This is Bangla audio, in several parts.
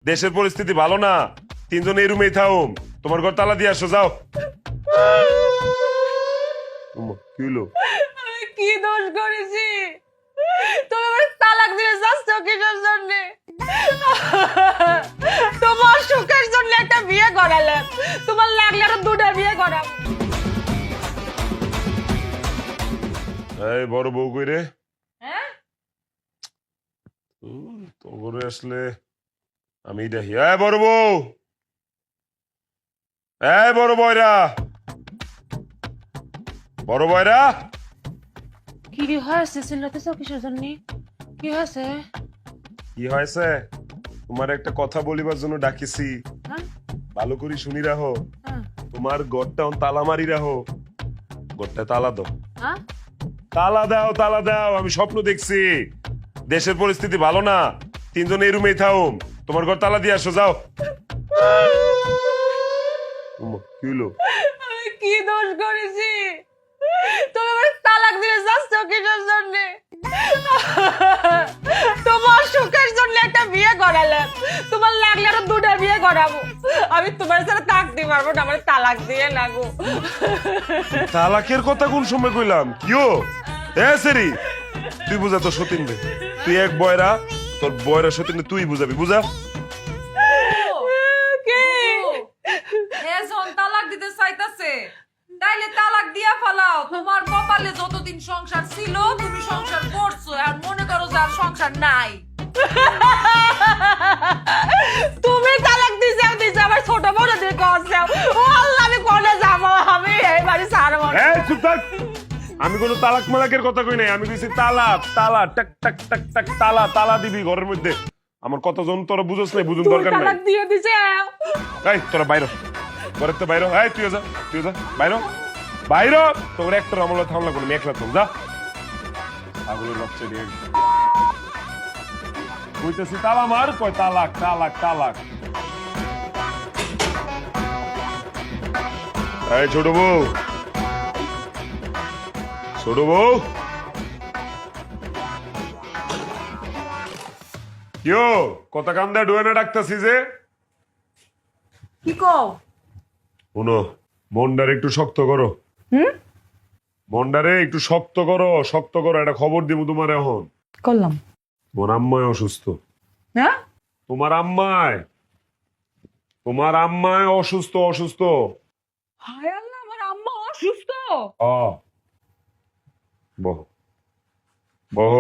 দেশের পরিস্থিতি ভালো না, তিনজন এই রুমেই থাকুম। তোমার ঘর তালা দিয়ে আসো, যাও। কি হলো? আমি কি দোষ করেছি? তুমি আমার তালাক দিয়ে যাচ্ছ কিসের জন্য? তোমার সুখের জন্য একটা বিয়ে করালে, তোমার লাগলে আরো দুটা বিয়ে করাম। এই বড় বউ কই রে? হ্যাঁ, তো ঘরে আসলে আমি দেখি। এই বড় বউ, এই বড় বয়রা, বড় বয়রা। কি রে হয়েছে? চিল্লাতেছ কিসের জন্য? কি হয়েছে? কি হয়েছে? তোমার একটা কথা বলিবার জন্য ডাকিছি, হ্যাঁ? ভালো করে শুনি রাখো। হ্যাঁ? তোমার ঘরটা তালা মারি রাখো, ঘরটা তালা দাও। হ্যাঁ? তালা দাও, তালা দাও। আমি স্বপ্ন দেখছি, দেশের পরিস্থিতি ভালো না, তিনজন এই রুমেই থাকুম। তোমার ঘর তালা দিয়ে আসো, যাও। কি হলো? আমি কি দোষ করেছি? তুমি আমার তালাক দিয়ে যাচ্ছ কিসের জন্য? তোমার সুখের জন্য একটা বিয়ে করালে, তোমার লাগলে আরো দুটা বিয়ে করাবো। আমি তোমার সাথে থাকতে পারবো না, আমার তালাক দিয়ে লাগো। তালাকের কথা কোন সময় কইলাম? কিও এ সেরি, তুই বুঝা তো সতীন রে। তুই এক বয়রা, তোর বয়রা সতীন তুই বুঝাবি, বুঝা। কি? এখন তালাক দিতে চাইতাছে, তাইলে তালাক দিয়া ফেলাও। তোমার কপালে যতদিন সংসার ছিল তুমি সংসার করছো, আর মনে করো যে আর সংসার নাই। তুমি তালাক দিছো, আমার ছোট বড় দিয়ে করছো। ও আল্লাহ, আমি কোনে যাবো? আমি এই বাড়ি ছাড়বো না। এই চুপ থাক। আমি কোনো তালাক মালাকের কথা কই নাই, আমি কইছি তালা, তালা, টাক টাক টাক টাক, তালা, তালা দিবি ঘরের মধ্যে। আমার কতজন তোরা বুঝছ নাই, বুঝুন তুই দরকার নাই। তালাক দিয়ে দিছে। এই তোরা বাইর, ঘরের তো বাইর। এই তুই যা, তুই যা বাইর, বাইর। তোর একটা আমলা থামলা কোনো মেঘলা থাম, যা। আগুনের বাচ্চা দিয়ে কইতেছি তালা মার, কয় তালাক, তালাক, তালাক। এই ছোট বউ, ছোট বউ, কিও কথা কান্দা ডুয়েনে ডাকতাছি যে। কি কও? শোনো, মনটারে একটু শক্ত করো। মনটারে একটু শক্ত করো, শক্ত করো। একটা খবর দিব তোমার এখন। করলাম। তোমার আম্মায় অসুস্থ। হ্যাঁ? তোমার আম্মায়, তোমার আম্মায় অসুস্থ, অসুস্থ। হায় আল্লাহ, আমার আম্মা অসুস্থ। বহ, বহ।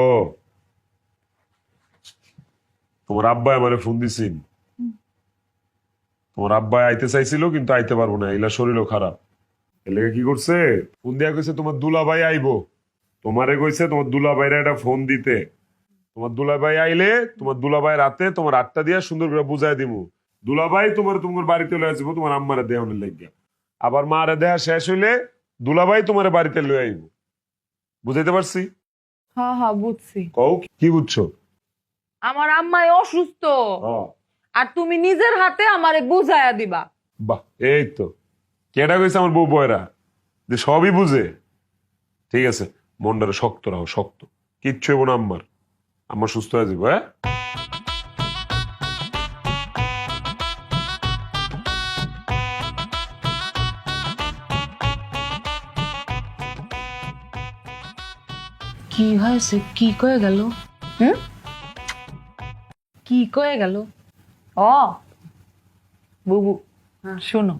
তোমার আব্বাই আমারে ফোন দিছিল। তোমার আব্বাই আইতে চাইছিল, কিন্তু আইতে পারবো না, এলা শরীরও খারাপ। এলাকা কি করছে, ফোন দিয়া কইছে তোমার দুলাভাই আইবো। তোমারে কইছে তোমার দুলাভাইরা একটা ফোন দিতে। তোমার দুলাভাই আইলে তোমার দুলাভাই রাতে তোমার 8টা দিয়া সুন্দর করে বুঝাই দিমু। দুলাভাই তোমার বাড়িতে লয়ে আসবো, তোমার আম্মারে দেহনের লাগিয়া। আবার মারে দেহা শেষ হইলে দুলাভাই তোমার বাড়িতে লয়ে আইবো। বুঝাইতে পারছি? হ্যাঁ হ্যাঁ, বুঝছি। কও কি বুঝছো? আমার আম্মাই অসুস্থ, হ্যাঁ। আর তুমি নিজের হাতে আমারে বুঝাইয়া দিবা। বাহ, এই তো কেডা কইছে আমার বউ বয়রা যে সবই বুঝে। ঠিক আছে, মনটারে শক্ত রাখো, শক্ত। কিচ্ছু হইব না আম্মার, আম্মা সুস্থ হয়ে যাবো। হ্যাঁ, কি হয়েছে? কি কয়ে গেল? কি কয়ে গেল? ও বুবু, শোনো,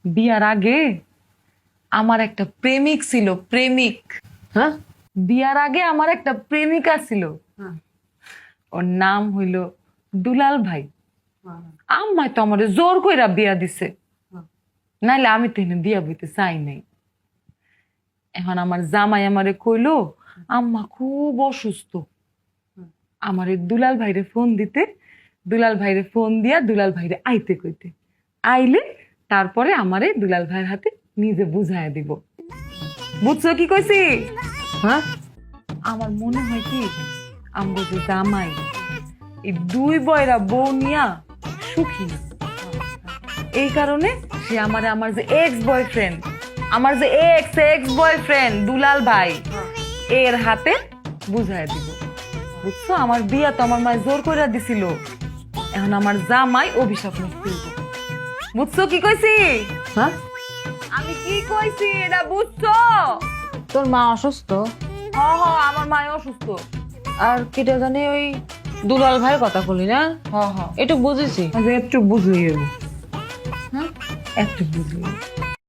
বিয়ার আগে আমার একটা প্রেমিক ছিল। প্রেমিক? হ্যাঁ, বিয়ার আগে আমার একটা প্রেমিকা ছিল। ওর নাম হইল দুলাল ভাই। আম্মাই তো আমারে জোর কইরা বিয়া দিছে, নাইলে আমি তো এনে বিয়া বইতে চাই নাই। এখন আমার জামাই আমারে কইলো আম্মা খুব অসুস্থ, আমারে দুলাল ভাইরে ফোন দিতে। দুলাল ভাইরে ফোন দিয়া দুলাল ভাইরে আইতে কইতে। আইলে তারপরে আমারে দুলাল ভাইয়ের হাতে নিজে বুঝাইয়া দিব। বুঝছো কি কইছি? হ্যাঁ, আমার মনে হয় কি আমগো যে জামাই এই দুই বয়রা বউ নিয়া সুখী না। এই কারণে সে আমারে, আমার যে এক্স বয়ফ্রেন্ড, আমার যে এক্স বয়ফ্রেন্ড দুলাল ভাই, এর হাতে বুঝাইয়া দিব। বুঝছো? আমার বিয়া তো আমার মায়ের জোর কইরা দিছিল। এখন আমার জামাই অভিশাপ মুক্তি হইব। বুঝছো কি কইছি? হ্যাঁ, আমি কি কইছি এটা বুঝছো? তোর মা অসুস্থ হ হ, আমার মায় অসুস্থ। আর কেটে জানি ওই দুলাল ভাইয়ের কথা বলি না, হ হ, একটু বুঝেছি। একটু বুঝিয়ে একটু বুঝিয়ে